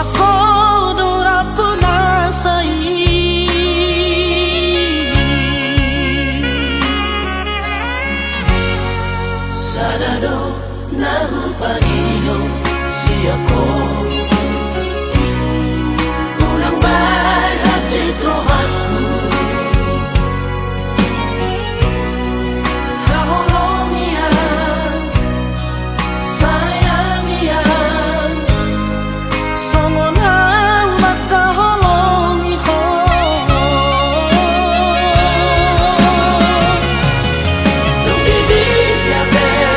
Ako dura puna sa Sarado na pag-iyo siya ko Unang balat citrohan ko Haholong iyan Sayang iyan Songon ang magkaholong ihon Tumibig yakin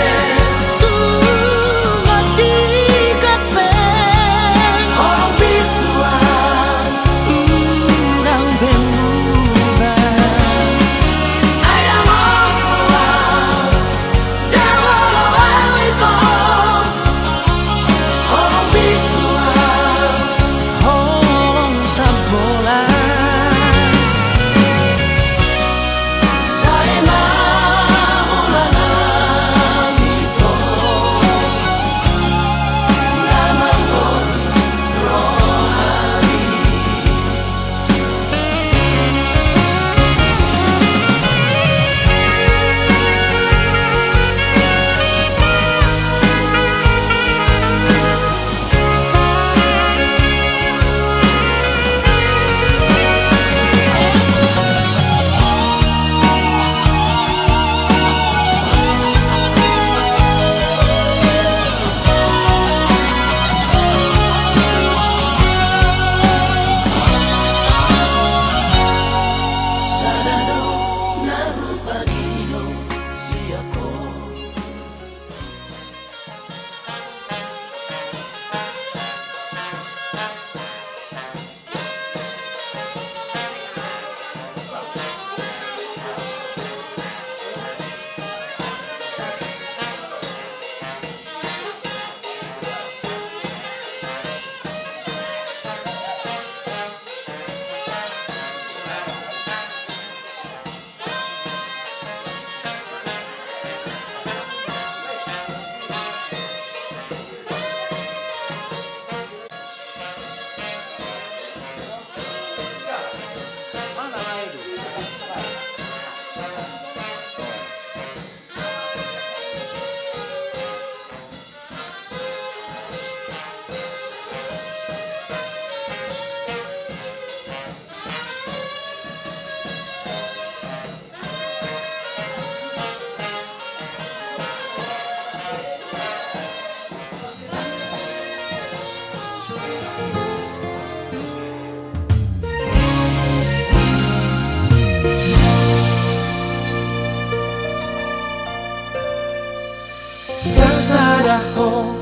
Sasadaho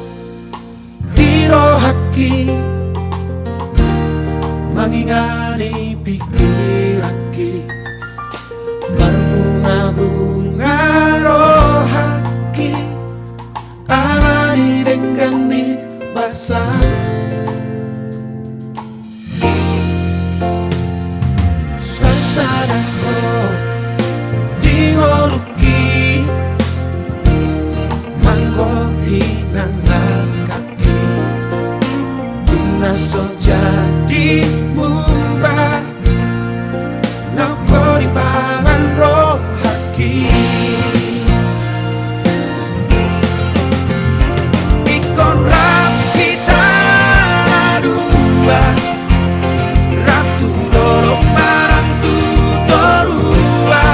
diro haki mangingani pikiraki berbunga-bunga rohaki alani denggani basah Sasadaho diholuki hinangan kaki Tunas so jadi mubah Nako di pangan roh haki Ikon rap kita dua Ratu dorong barang tu dorua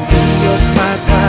Tuyot mata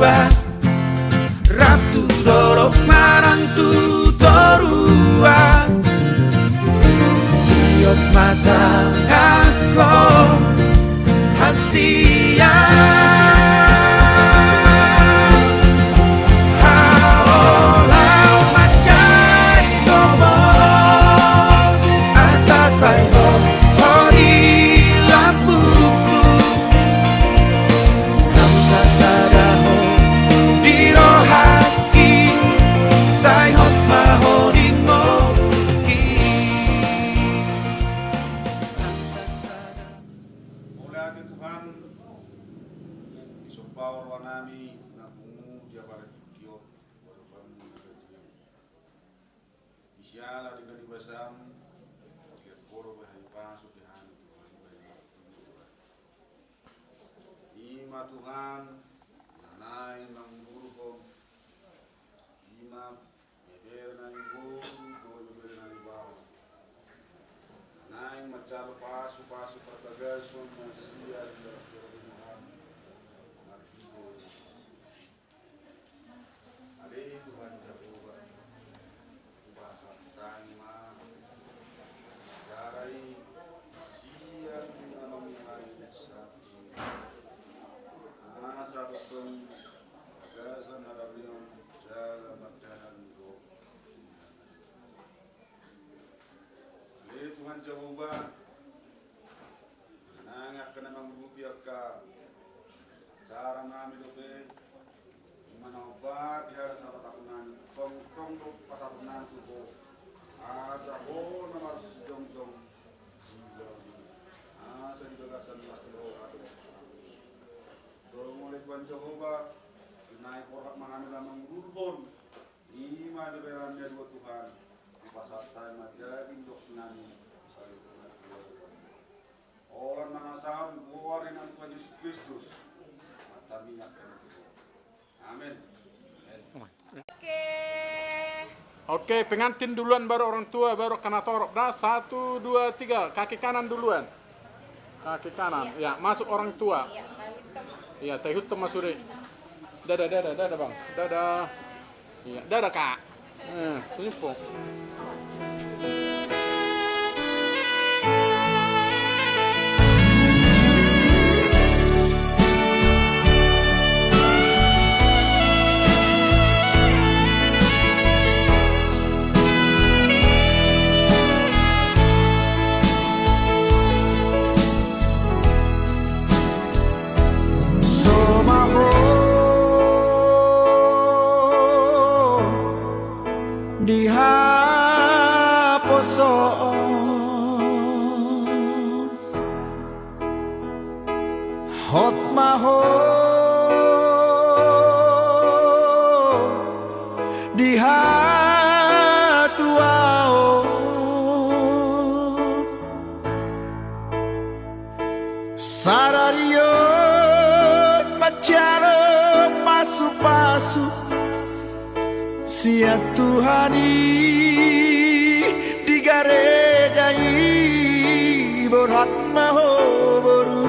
Ratu dorok marang tutorua Iot mata ako hasia Haolau macai tomo Asa sayo hori lampuku Namsa sadaho dirohaki Sayhot mahodingo Mulai hati Tuhan, isumpah warnami napungu dia pada tikio, walaupun mengerti. Isialah dengan ibasam, lihat koro berhaipa sudihan Tuhan berhaipa. Ima Tuhan, nanai manggurukom, ima beber nani guru, beber nani bawah. Nai macam pasu pertagasun manusia di dalam Tuhan. Ali Tuhan Jehovah, bahasa Tangma, darai siang dalam hari satu. Satu pun gagasan ada beliau jalan makanan do. Ali Tuhan Jehovah. Nangak kena mangbuti akka cara nami dope mana obat dia harus dapat akunan tong do pasarunan tuh asa ho nama jong asa di bagasan pasti ho ada dorong oleh Tuhan Jehovah naik orang mengambil mangurubon ima di berannya dua Tuhan pasal time jadi dok nani orang nangasam buarin ang Tuhan Yesus Kristus mata minyak kami amin. Oke, pengantin duluan baru orang tua baru kena torok. Dah 1, 2, 3 kaki kanan duluan. Kaki kanan, ya masuk orang tua. Iya, tehut masuri. Dadah bang, dadah. Iya, dadah kak. Simpel. Hot maho dihatuao sarariot macaro pasu-pasu sia Tuhani di garejai borhat maho boru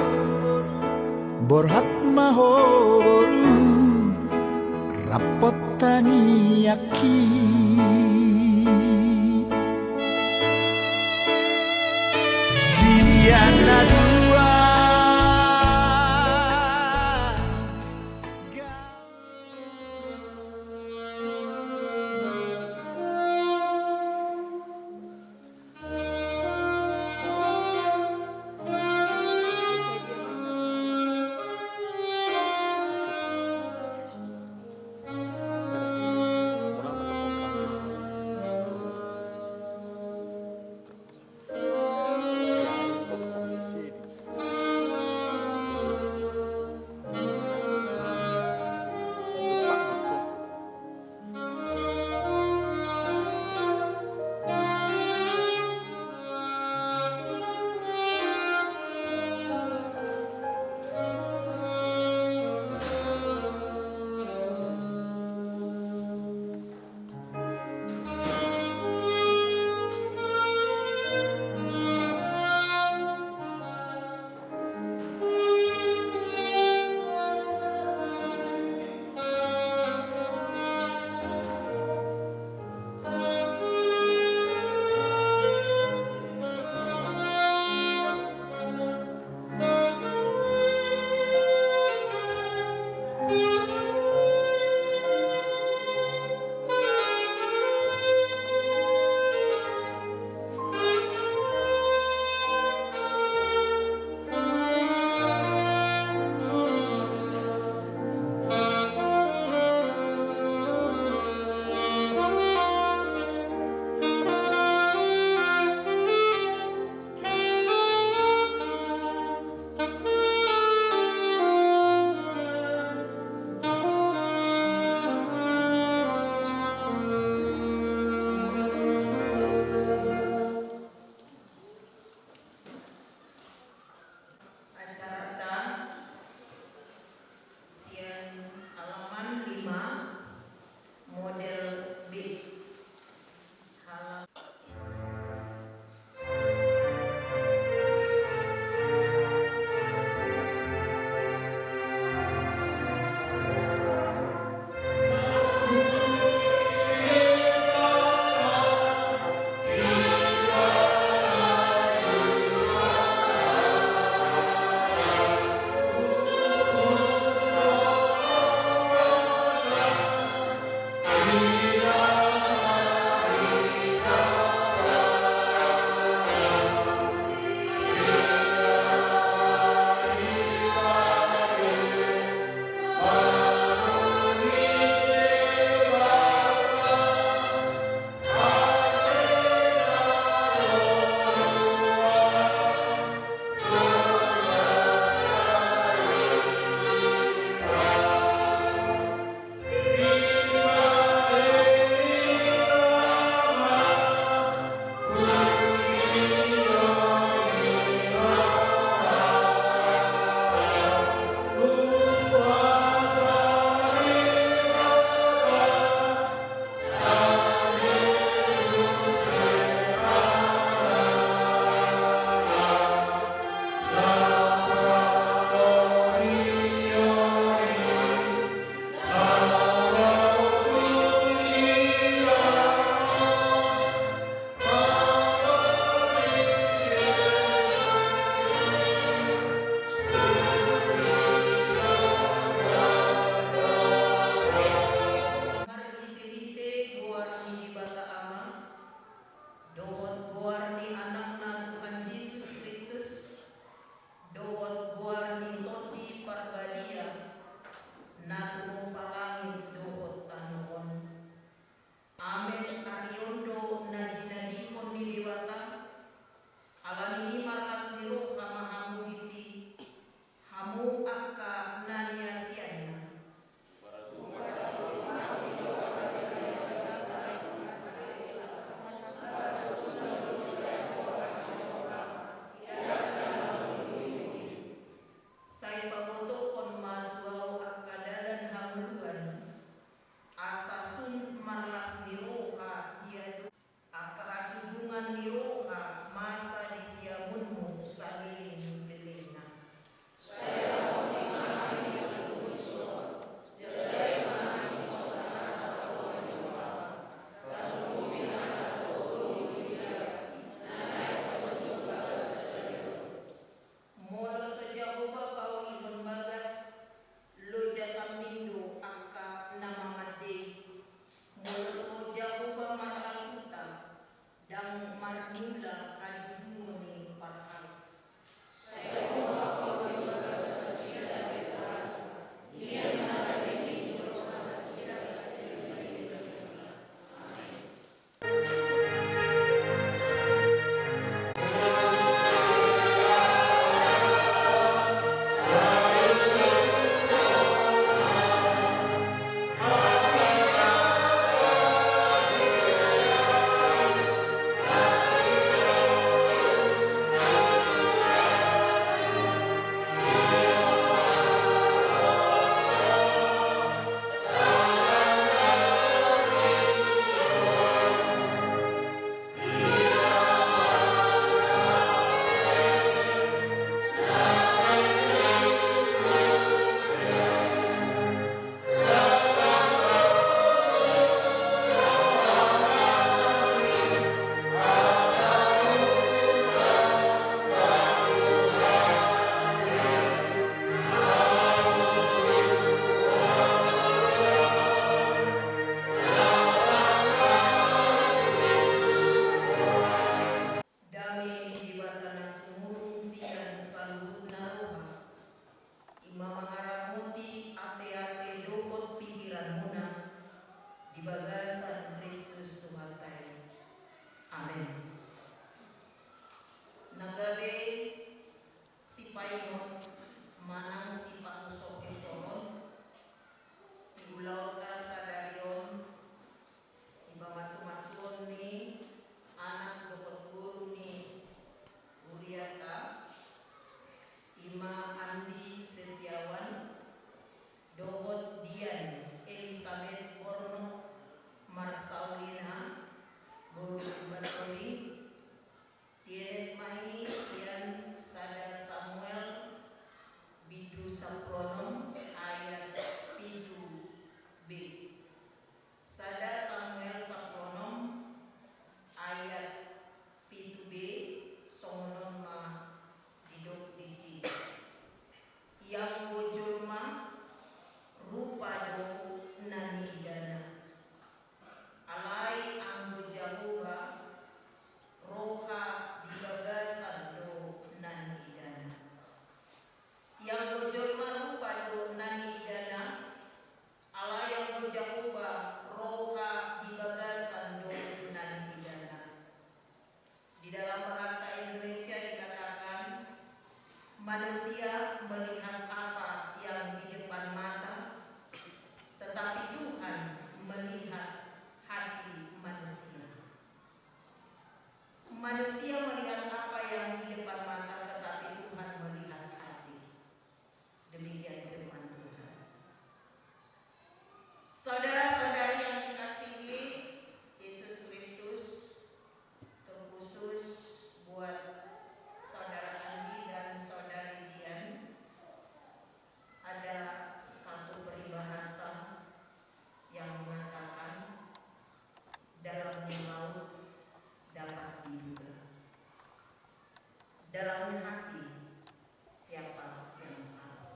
borhat maho boru rapotani aki siana dua Manusia melihat apa yang di depan mata, tetapi Tuhan melihat hati. Demikian firman Tuhan. Saudara-saudari yang dikasihi Yesus Kristus, terkhusus buat saudara Andi dan saudari Dian, ada satu peribahasa yang mengatakan dalamnya laut dapat diduga, dalamnya hati siapa yang tahu.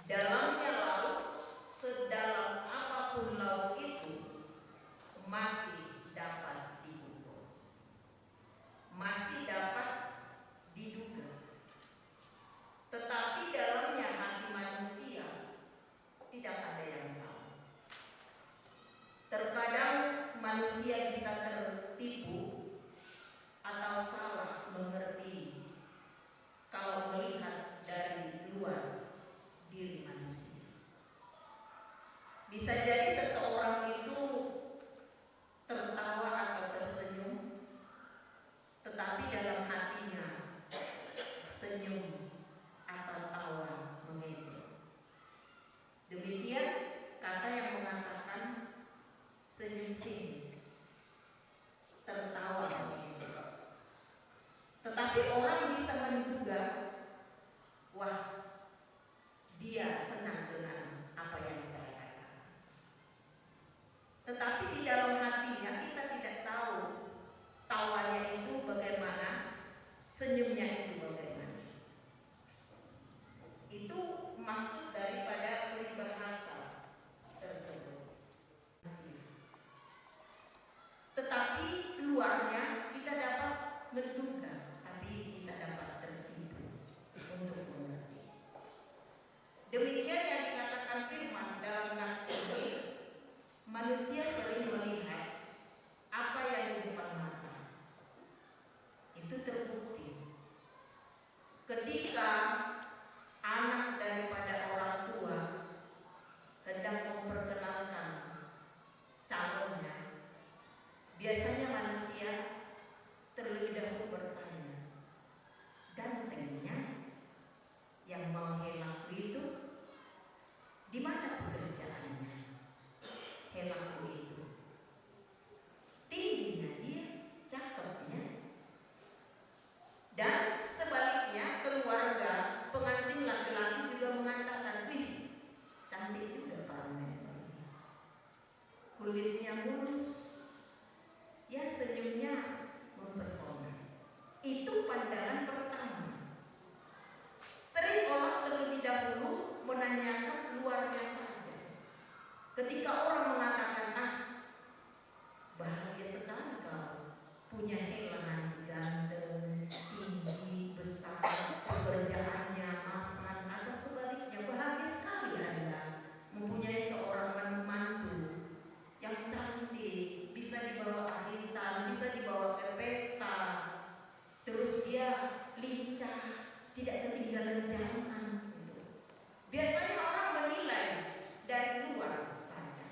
Dalamnya laut, sedalam apapun laut itu, masih dapat diukur, masih dapat diduga. Tetapi dalamnya hati manusia tidak ada yang tahu. Terkadang manusia bisa tertipu atau salah mengerti kalau melihat dari luar diri manusia. Bisa jadi seseorang itu tertawa atau tersenyum, tetapi dalam hatinya senyum atau tawa mengejek. Demikian kata yang mengatakan senyum sinis, tertawa mengejek. Tetapi orang bisa menduga, wah, dia senang dengan apa yang saya katakan. Tetapi di dalam hatinya kita tidak tahu tawanya itu bagaimana, senyumnya itu bagaimana. Itu maksud daripada peribahasa tersebut. Tetapi luarnya kita dapat menduga, tapi kita dapat tertipu untuk mengerti. Demikian yang dikatakan firman dalam Nas ini, manusia sering melihat apa yang di depan mata. Itu terbukti ketika anak daripada orang tua hendak memperkenalkan calonnya, biasanya manusia terlebih dahulu bertanya, gantengnya yang mau helaku itu di mana pekerjaannya? Helaku itu tingginya dia, cakepnya. Dan sebaliknya keluarga pengantin laki-laki juga mengatakan, wih, cantik juga parunya, kulitnya mulus, ya senyumnya mempesona. Itu pandangan pertama. Sering orang terlebih dahulu menanyakan luarnya saja. Ketika orang mengatakan, ah, bahagia sekali kau punya helangan ganteng, tinggi, besar, pekerjaannya mapan, atau sebaliknya bahagia sekali Anda mempunyai seorang menantu yang cantik, bisa dibawa arisan, bisa dibawa ke pesta, terus dia lincah, tidak ketinggalan zaman. Biasanya orang menilai dari luar saja.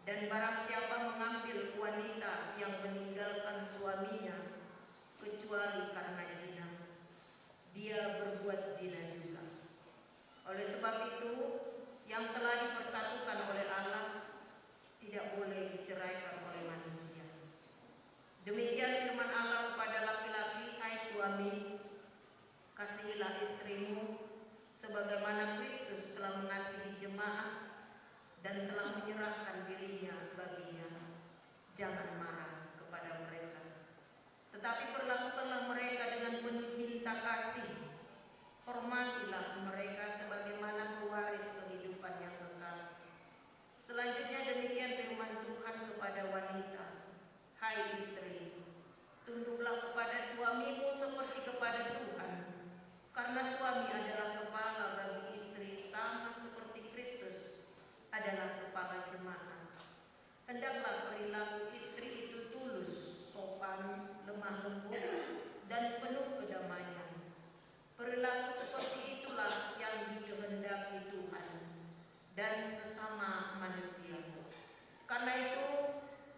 Dan barang siapa mengambil wanita yang meninggalkan suaminya kecuali karena zina, dia berbuat zina juga. Oleh sebab itu, yang telah dipersatukan oleh Allah tidak boleh diceraikan oleh manusia. Demikian firman Allah kepada laki-laki, hai suami, kasihilah istrimu sebagaimana Kristus telah mengasihi jemaat dan telah menyerahkan dirinya baginya. Jangan marah kepada mereka, tetapi perlakukanlah mereka dengan penuh cinta kasih. Hormatilah mereka sebagaimana pewaris kehidupan yang kekal. Selanjutnya demikian firman Tuhan kepada wanita, hai istri, tunduklah kepada suamimu seperti kepada Tuhan, karena suami adalah kepala bagi istri sama seperti Kristus adalah kepala jemaat. Hendaklah perilaku istri itu tulus, sopan, lemah lembut, dan penuh kedamaian. Perilaku seperti itulah yang dikehendaki Tuhan dan sesama manusia. Karena itu,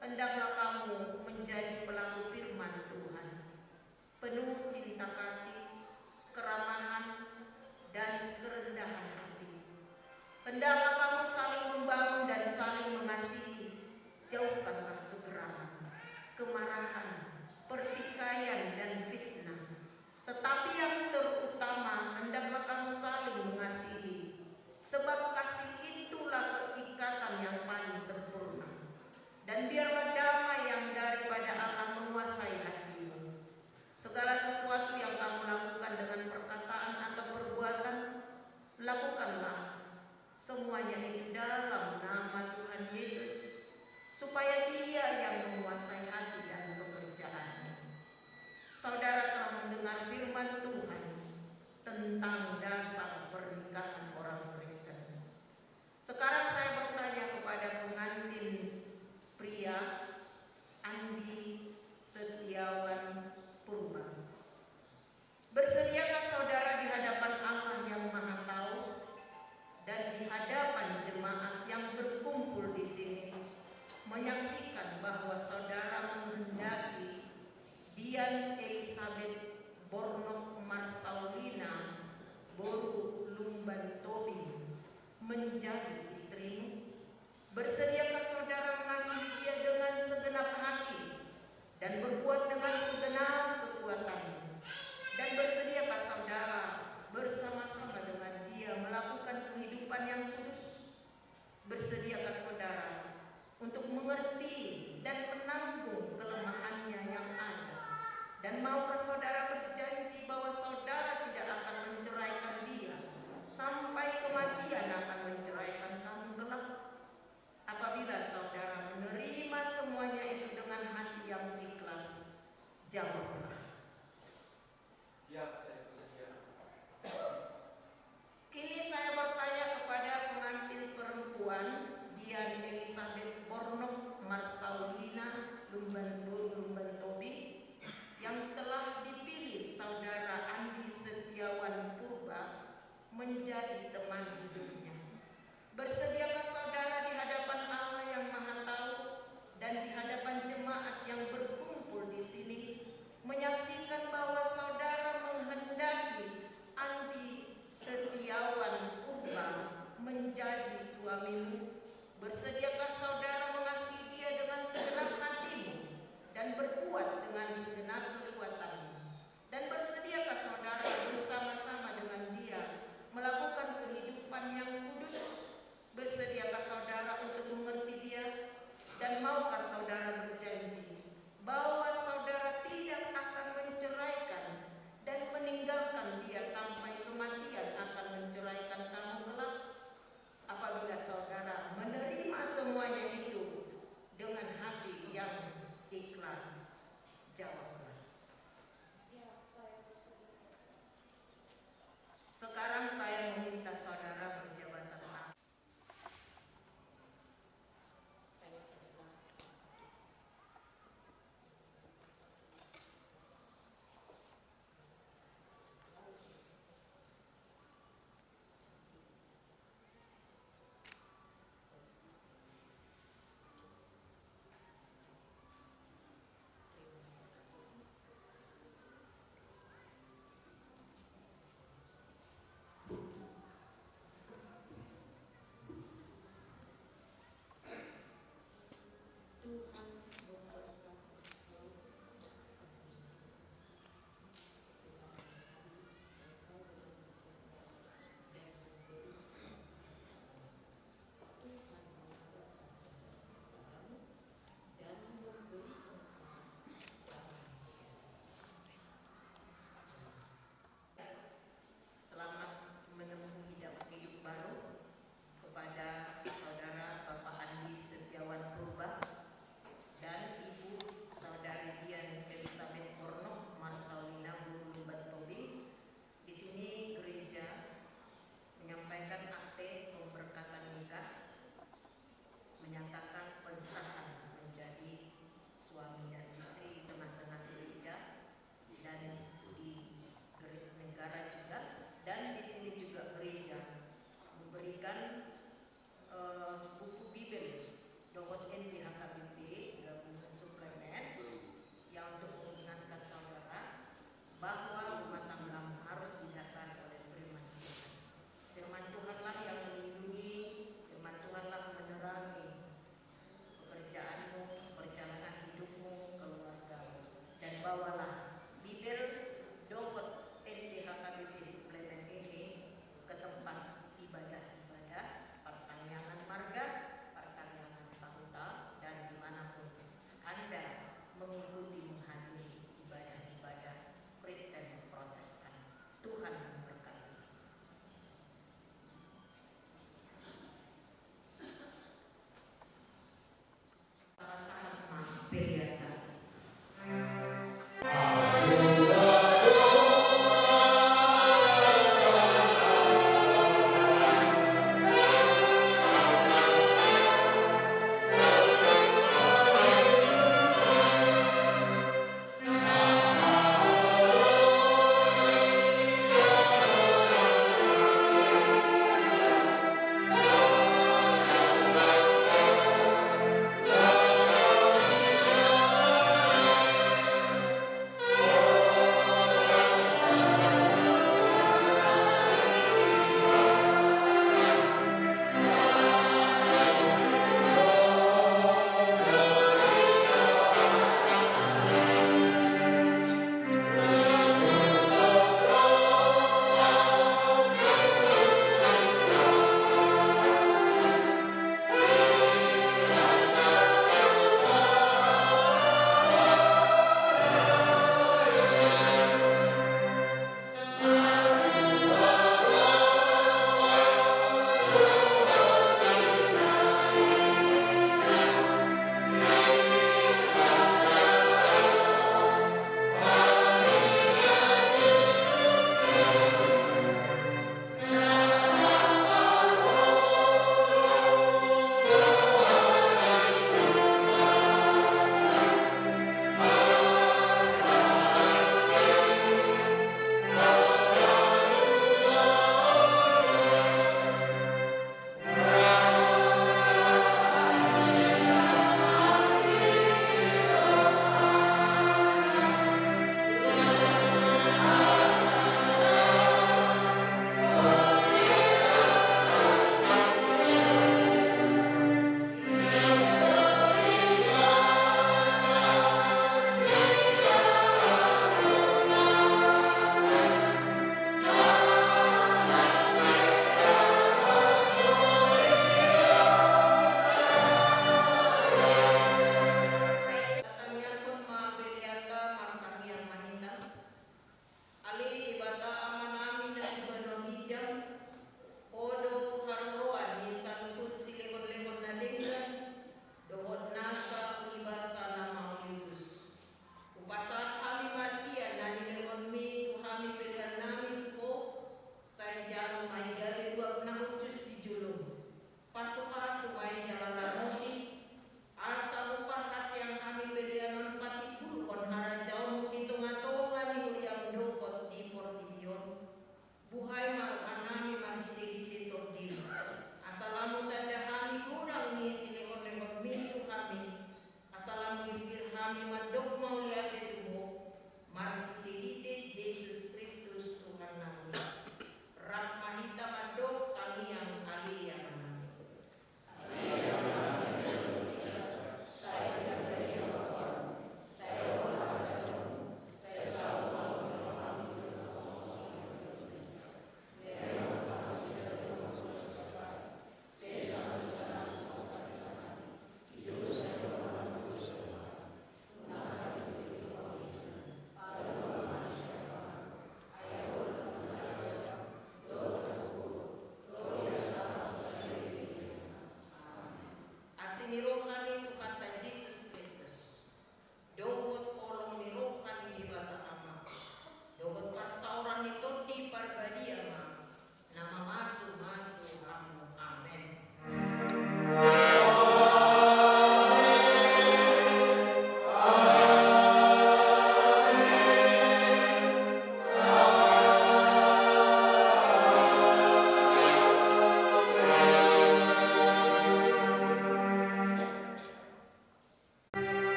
hendaklah kamu menjadi pelaku firman Tuhan, penuh cinta kasih, keramahan, dan kerendahan hati. Hendaklah kamu saling membangun dan saling mengasihi. Jauhkanlah kegeraman, kemarahan, pertikaian, dan fitnah. Tetapi yang terutama, hendaklah kamu saling mengasihi, sebab kasih itulah keikatan yang paling sempurna. Dan biarlah damai yang daripada Allah menguasai hatimu. Segala sesuatu yang kamu lakukan dengan perkataan atau perbuatan, lakukanlah semuanya itu dalam nama Tuhan Yesus, supaya Dia yang menguasai hati dan pekerjaannya. Saudara telah mendengar firman Tuhan tentang dasar pernikahan orang Kristen. Sekarang saya bertanya kepada pengantin pria, Andi Setiawan Purba. Bersediakah saudara di hadapan Allah yang Maha Tahu dan di hadapan jemaat yang berkumpul di sini menyaksikan bahwa saudara menghendaki Dian Elizabeth Bornok Marsaulina Boru Lumban Tobing menjadi istrimu? Bersediakah saudara mengasihi dia dengan segenap hati dan berbuat dengan segenap kekuatanmu? Dan bersediakah saudara bersama-sama dengan dia melakukan kehidupan yang kudus? Bersediakah saudara untuk mengerti dan menanggung kelemahannya yang ada? Dan maukah saudara berjanji bahwa saudara tidak akan menceraikan dia sampai kematian akan menceraikan kamu kelak? Apabila saudara menerima semuanya itu dengan hati yang ikhlas, jawablah, Ya, saya bersedia. Kini saya bertanya kepada pengantin perempuan Dian Elizabeth Bornok Marsaulina Lumban Tobing yang telah dipilih saudara Andi Setiawan Purba menjadi teman hidupnya. Bersediakah saudara di hadapan Allah yang Maha Tahu dan di hadapan jemaat yang berkumpul di sini menyaksikan bahwa saudara menghendaki Andi Setiawan Purba menjadi suamimu? Bersediakah saudara mengasihi dia dengan segenap hatimu dan berbuat dengan segenap kekuatanmu? Dan bersediakah saudara bersama-sama dengan dia melakukan kehidupan yang kudus? Bersediakah saudara untuk mengerti dia? Dan maukah saudara berjanji bahwa saudara tidak akan menceraikan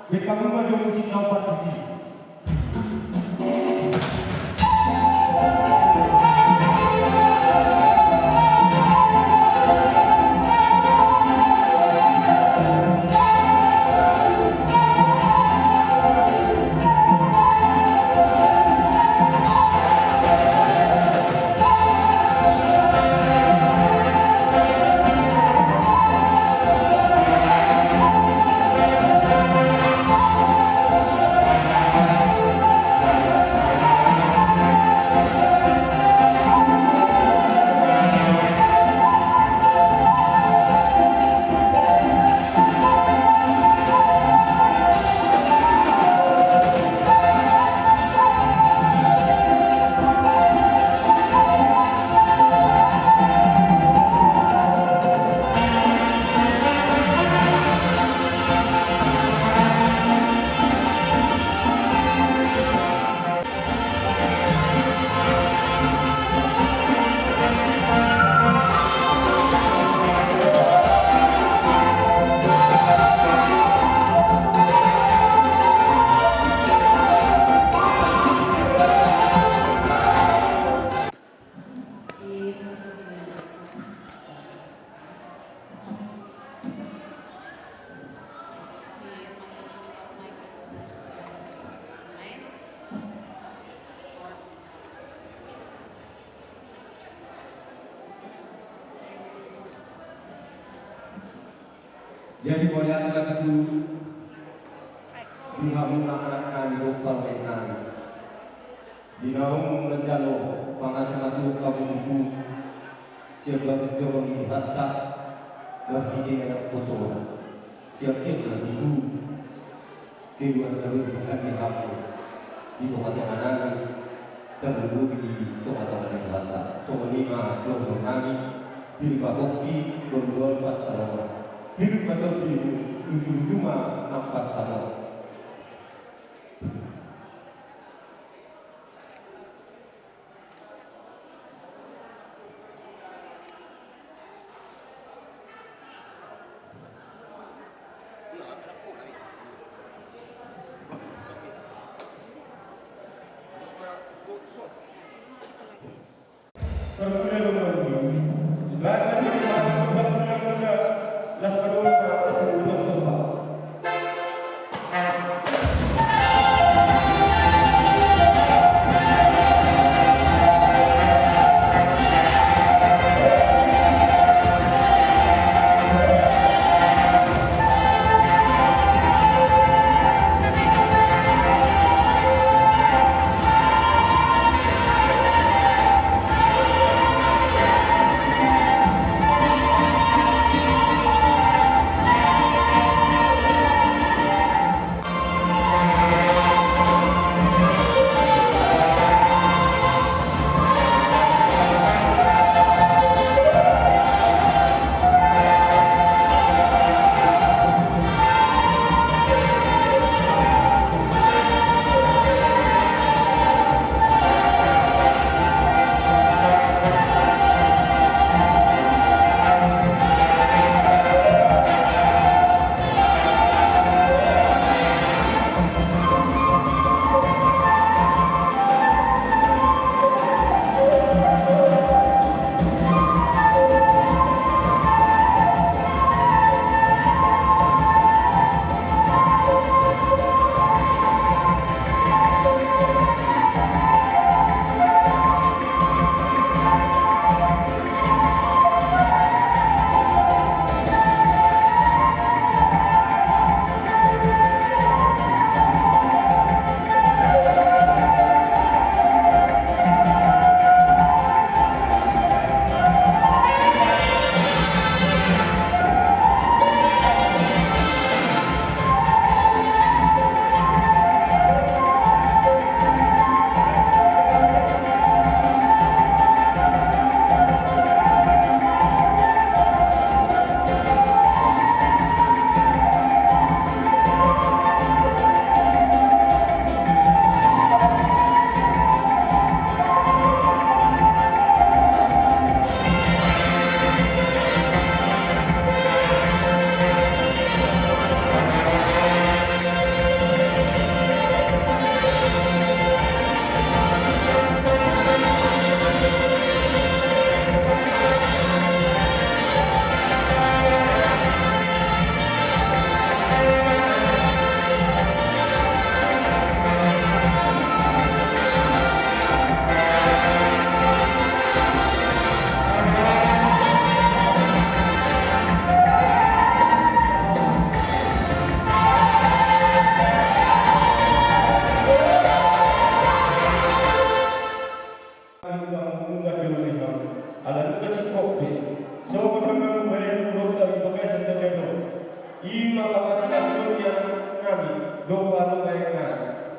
Bekamuma yung sinaw patisi. Jadi boleh ada itu dihamuna anak-anak di parlemen. Di naung menjalo pangasih-asih kamu itu siapa sejauh ini hatta berhigi dengan kosong. Siapa yang itu keluar dari kami hapu di tengah-tengah terlalu di tengah-tengah yang lata. Soalnya belum kami diri bakoki belum pasal. Hidup atau hidup, ujung-ujungnya nampak sama. Las padoras atau umat sembah. Doa baiknya,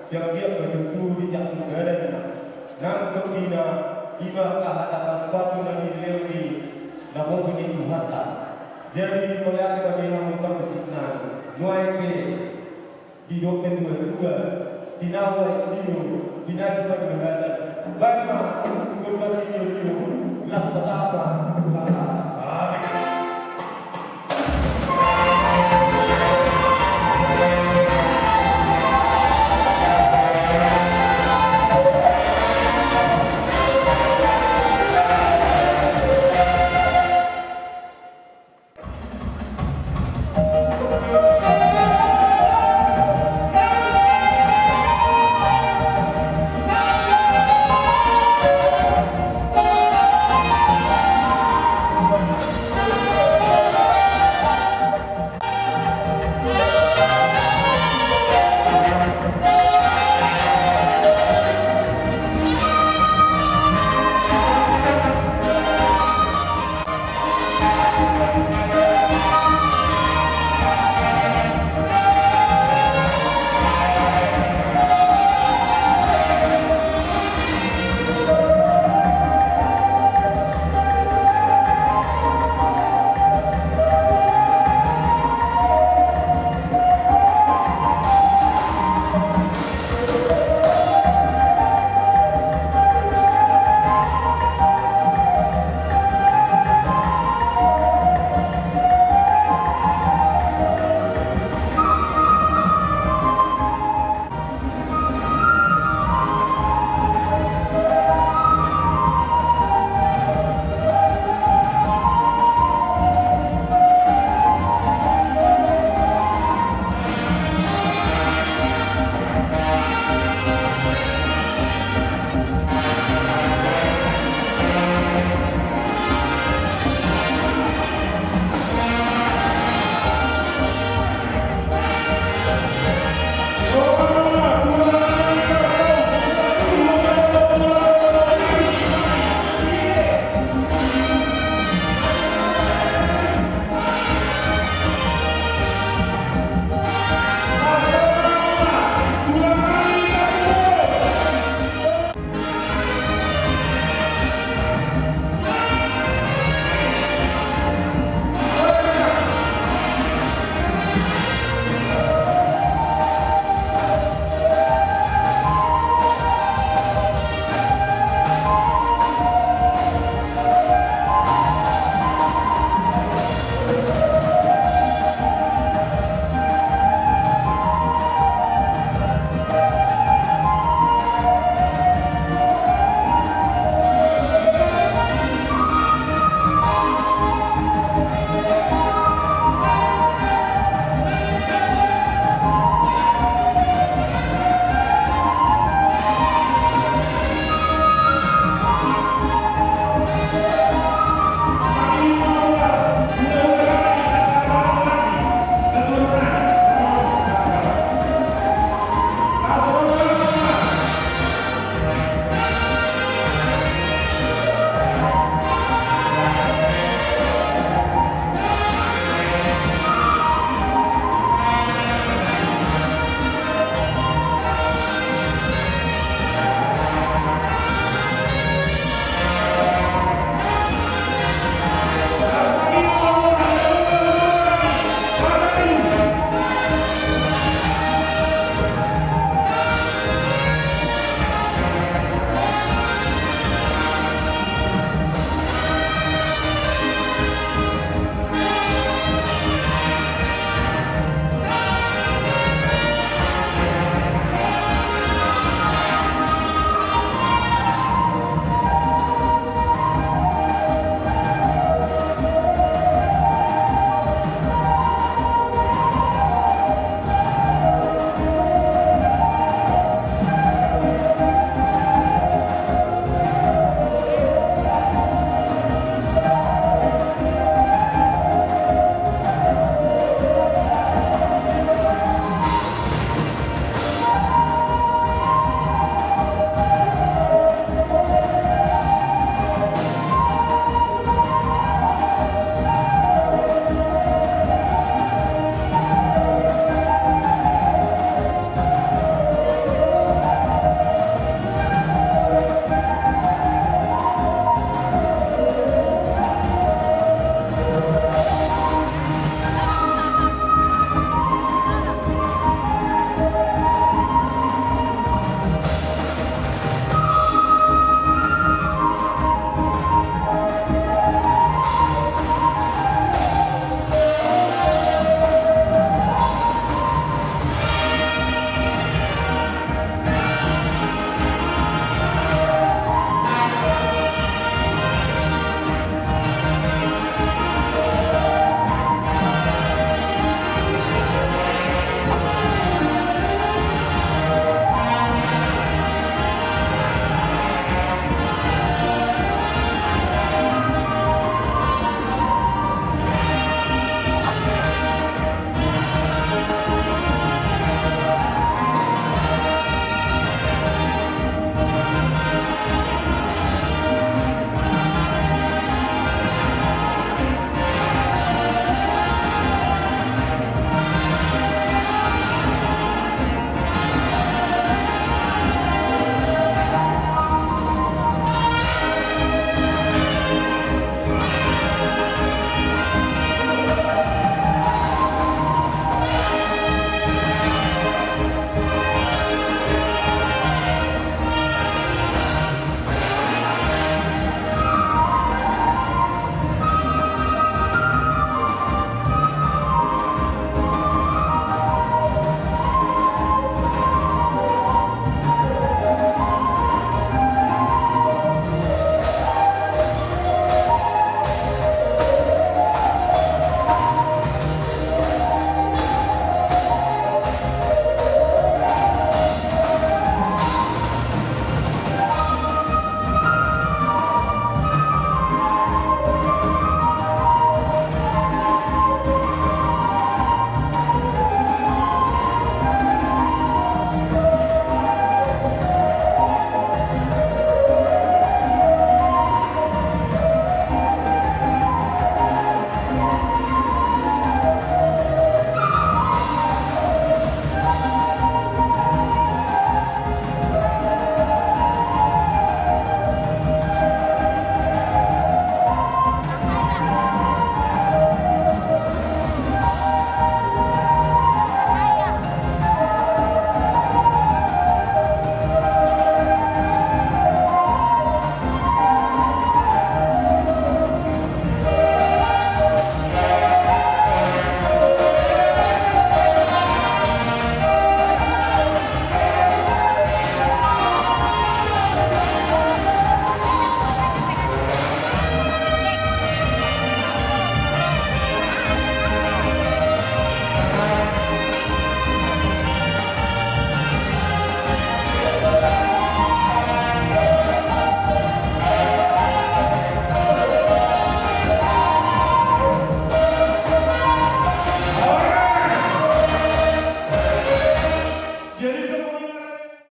siap dia bertutur di jantung badannya. Nang kembina, iba kahatakas pasuna di lewi, naposuni Tuhatta. Jadi melihat bagi yang muka besikna, nuaipe di dompet dua, tinawai tiu, binatu keberhatan. Bama, berbasi tiu, las pasapa, Tuhan.